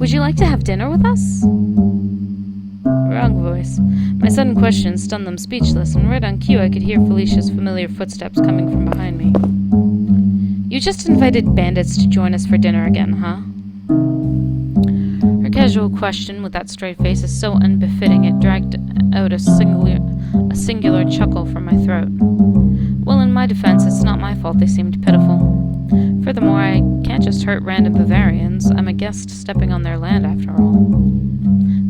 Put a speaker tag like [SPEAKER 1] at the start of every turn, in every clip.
[SPEAKER 1] Would you like to have dinner with us? Wrong voice. My sudden question stunned them speechless, and right on cue I could hear Felicia's familiar footsteps coming from behind me. You just invited bandits to join us for dinner again, huh? Her casual question with that straight face is so unbefitting it dragged out a singular chuckle from my throat. Well, in my defense, it's not my fault they seemed pitiful. Furthermore, I can't just hurt random Bavarians. I'm a guest stepping on their land, after all.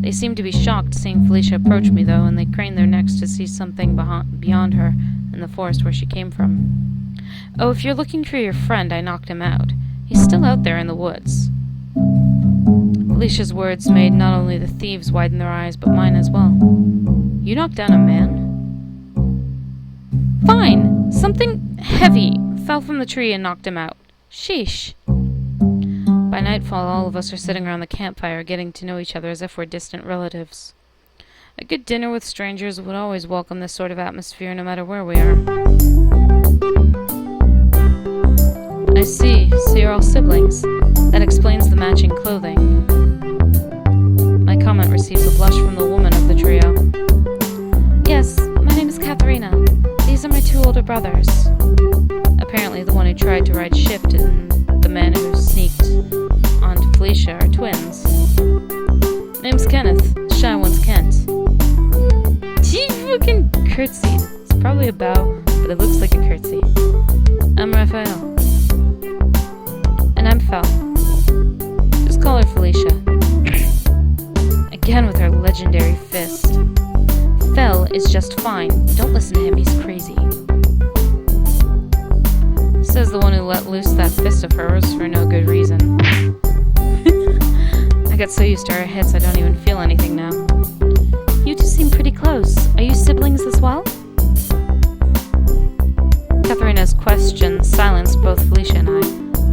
[SPEAKER 1] They seemed to be shocked seeing Felicia approach me, though, and they craned their necks to see something beyond her in the forest where she came from. Oh, if you're looking for your friend, I knocked him out. He's still out there in the woods. Felicia's words made not only the thieves widen their eyes, but mine as well. You knocked down a man? Fine! Something heavy fell from the tree and knocked him out. Sheesh. By nightfall, all of us are sitting around the campfire, getting to know each other as if we're distant relatives. A good dinner with strangers would always welcome this sort of atmosphere, no matter where we are. I see. So you're all siblings. That explains the matching clothing. My comment received a blush from the woman of the trio. Yes, my name is Katharina. These are my two older brothers. Apparently the one who tried to ride shift and the man who sneaked onto Felicia are twins. Name's Kenneth. Shy one's Kent. Gee, fucking curtsy. It's probably a bow, but it looks like a curtsy. I'm Raphael. And I'm Fel. Just call her Felicia. Again with her legendary fist. Fel is just fine. Don't listen to him, he's crazy. Says the one who let loose that fist of hers for no good reason. I got so used to her hits I don't even feel anything now. You two seem pretty close. Are you siblings as well? Katharina's question silenced both Felicia and I,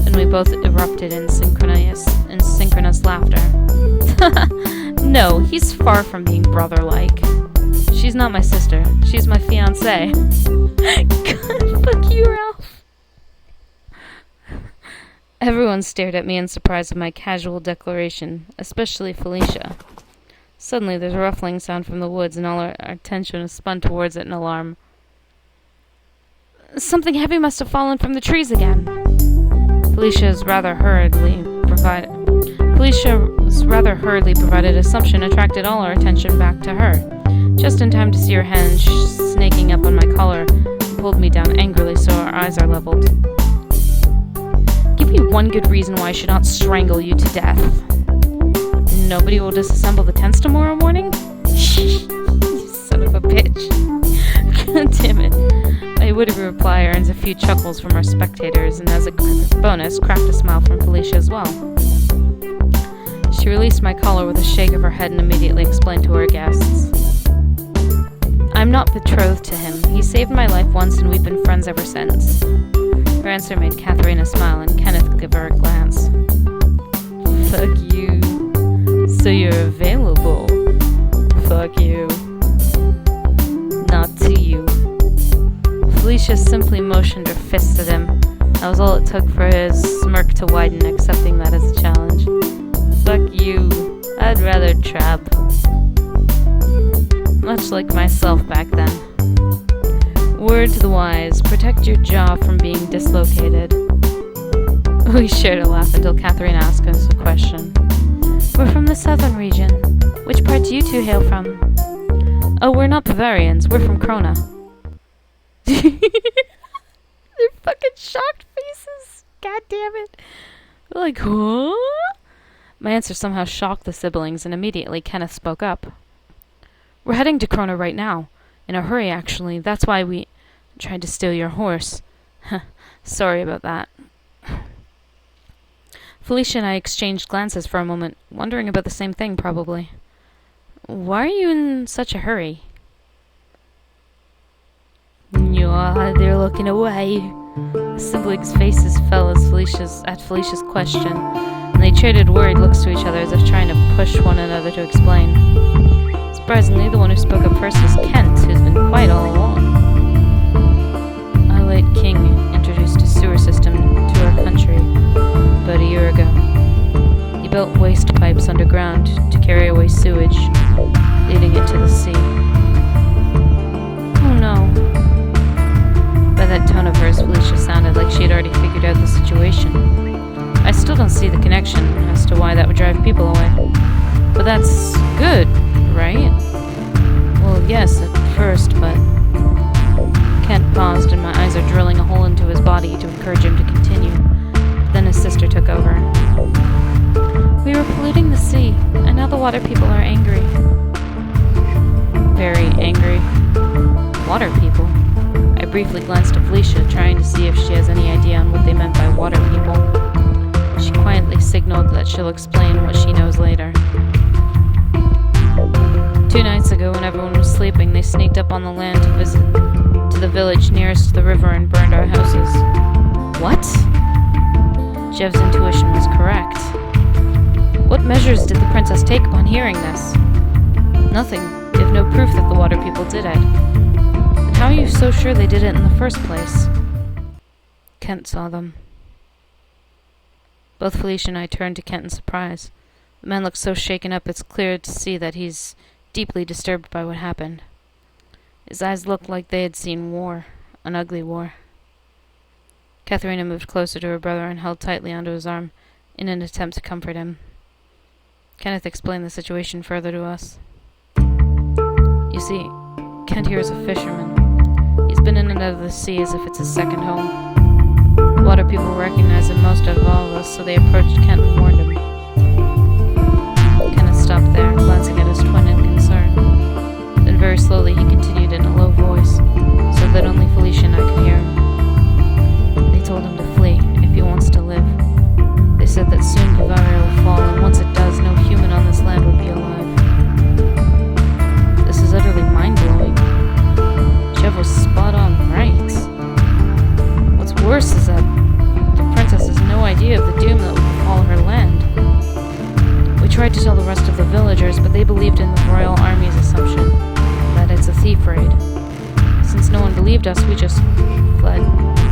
[SPEAKER 1] and we both erupted in synchronous laughter. No, he's far from being brother-like. She's not my sister. She's my fiancé. God, fuck you, Ralph. Everyone stared at me in surprise at my casual declaration, especially Felicia. Suddenly, there's a ruffling sound from the woods, and all our attention is spun towards it in alarm. Something heavy must have fallen from the trees again. Felicia's rather hurriedly provided assumption attracted all our attention back to her, just in time to see her hand snaking up on my collar and pulled me down angrily so our eyes are leveled. Give me one good reason why I should not strangle you to death. Nobody will disassemble the tents tomorrow morning? You son of a bitch. God damn it. My witty reply earns a few chuckles from our spectators, and as a bonus, cracked a smile from Felicia as well. She released my collar with a shake of her head and immediately explained to her guests. I'm not betrothed to him. He saved my life once and we've been friends ever since. Her answer made Katharina smile and Kenneth give her a glance. Fuck you. So you're available. Fuck you. Not to you. Felicia simply motioned her fist at him. That was all it took for his smirk to widen, accepting that as a challenge. Fuck you. I'd rather trap. Much like myself back then. Word to the wise, protect your jaw from being dislocated. We shared a laugh until Katharina asked us a question. We're from the southern region. Which part do you two hail from? Oh, we're not Bavarians. We're from Krona. Their fucking shocked faces. God damn it. They're like, huh? My answer somehow shocked the siblings, and immediately Kenneth spoke up. We're heading to Krona right now. In a hurry, actually. That's why we tried to steal your horse. Sorry about that. Felicia and I exchanged glances for a moment, wondering about the same thing, probably. Why are you in such a hurry? They're looking away. The siblings' faces fell at Felicia's question, and they traded worried looks to each other as if trying to push one another to explain. Surprisingly, the one who spoke up first was Kent, who's been quiet all along. Our late king introduced a sewer system to our country about a year ago. He He built waste pipes underground to carry away sewage, leading it to the sea. Oh no. By that tone of hers, Felicia sounded like she had already figured out the situation. I still don't see the connection as to why that would drive people away. But that's good, right? Well, yes, at first, but... Kent paused and my eyes are drilling a hole into his body to encourage him to continue. Then his sister took over. We were polluting the sea, and now the water people are angry. Very angry. Water people? I briefly glanced at Felicia, trying to see if she has any idea on what they meant by water people. She quietly signaled that she'll explain what she knows later. 2 nights ago, when everyone was sleeping, they sneaked up on the land to visit to the village nearest to the river and burned our houses. What? Jev's intuition was correct. What measures did the princess take upon hearing this? Nothing. They have no proof that the water people did it. But how are you so sure they did it in the first place? Kent saw them. Both Felicia and I turned to Kent in surprise. The man looked so shaken up it's clear to see that he's deeply disturbed by what happened. His eyes looked like they had seen war, an ugly war. Katharina moved closer to her brother and held tightly onto his arm in an attempt to comfort him. Kenneth explained the situation further to us. You see, Kent here is a fisherman. He's been in and out of the sea as if it's his second home. The water people recognize him most out of all of us, so they approached Kent and warned him. Kenneth stopped there, glancing at his twin in concern. Then very slowly he continued in a low voice, so that only Felicia and I could hear him. They told him to flee, if he wants to live. They said that soon Bavaria will fall, and once it does, no human on this land will be alive. This is utterly mind-blowing. Jev was spot on right. What's worse is that the princess has no idea of the doom that will befall her land. We tried to tell the rest of the villagers, but they believed in the royal army's assumption that it's a thief raid. Since no one believed us, we just fled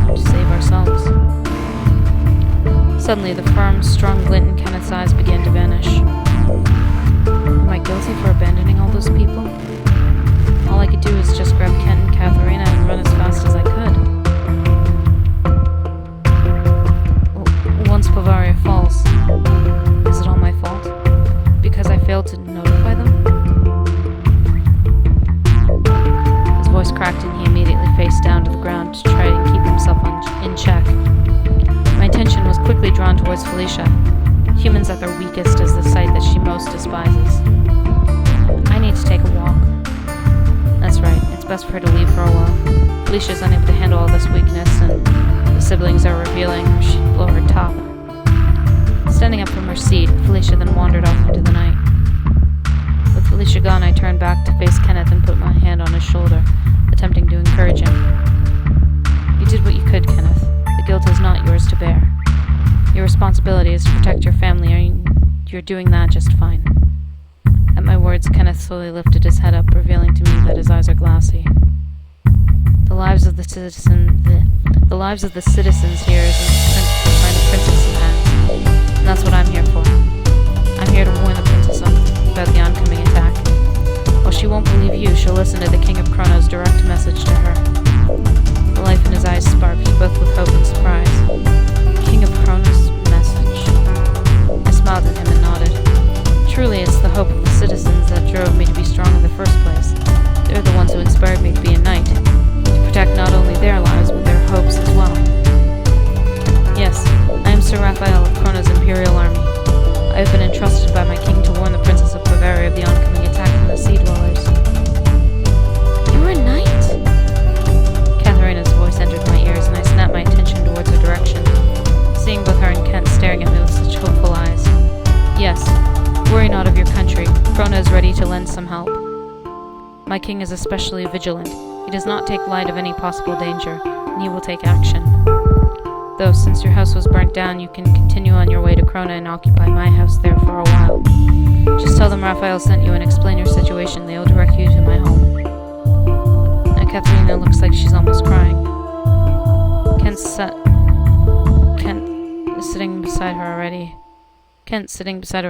[SPEAKER 1] to save ourselves. Suddenly, the firm, strong glint in Kenneth's eyes began to vanish. Am I guilty for abandoning all those people? All I could do was just grab Kent and Katharina and run as fast as I could. Once Bavaria falls, is it all my fault? Because I failed to notify them? His voice cracked and he immediately faced down to the ground to try and keep himself in check. My attention was quickly drawn towards Felicia. Humans at their weakest is the sight that she most despises. I need to take a walk. That's right, it's best for her to leave for a while. Felicia is unable to handle all this weakness, and the siblings are revealing her she'd blow her top. Standing up from her seat, Felicia then wandered off into the night. With Felicia gone, I turned back to face Kenneth and put my hand on his shoulder, attempting to encourage him. You did what you could, Kenneth. The guilt is not yours to bear. Your responsibility is to protect your family, and you're doing that just fine. At my words, Kenneth slowly lifted his head up, revealing to me that his eyes are glassy. The lives of the citizens here is in the princess's hands, and that's what I'm here for. I'm here to warn the princess about the oncoming attack. While she won't believe you, she'll listen to the King of Kronos' direct message to her. The life in his eyes sparked, both with hope and surprise. King of Kronos' message? I smiled at him and nodded. Truly, it's the hope of the citizens that drove me to be strong in the first place. They're the ones who inspired me to be a knight, to protect not only their lives, but their hopes as well. Yes, I am Sir Raphael of Kronos' Imperial Army. I have been entrusted by my king to warn the Princess of Bavaria of the oncoming attack from the Sea Dwellers. You're a knight? Katharina's voice entered my ears, and I snapped my attention towards her direction, seeing both her and Kent staring at me with such hopeful eyes. Yes, worry not of your country. Krona is ready to lend some help. My king is especially vigilant. He does not take light of any possible danger, and he will take action. Though, since your house was burnt down, you can continue on your way to Krona and occupy my house there for a while. Just tell them Raphael sent you and explain your situation. They will direct you to my home. Now Katharina looks like she's almost crying. Kent is sitting beside her already. Kent, sitting beside her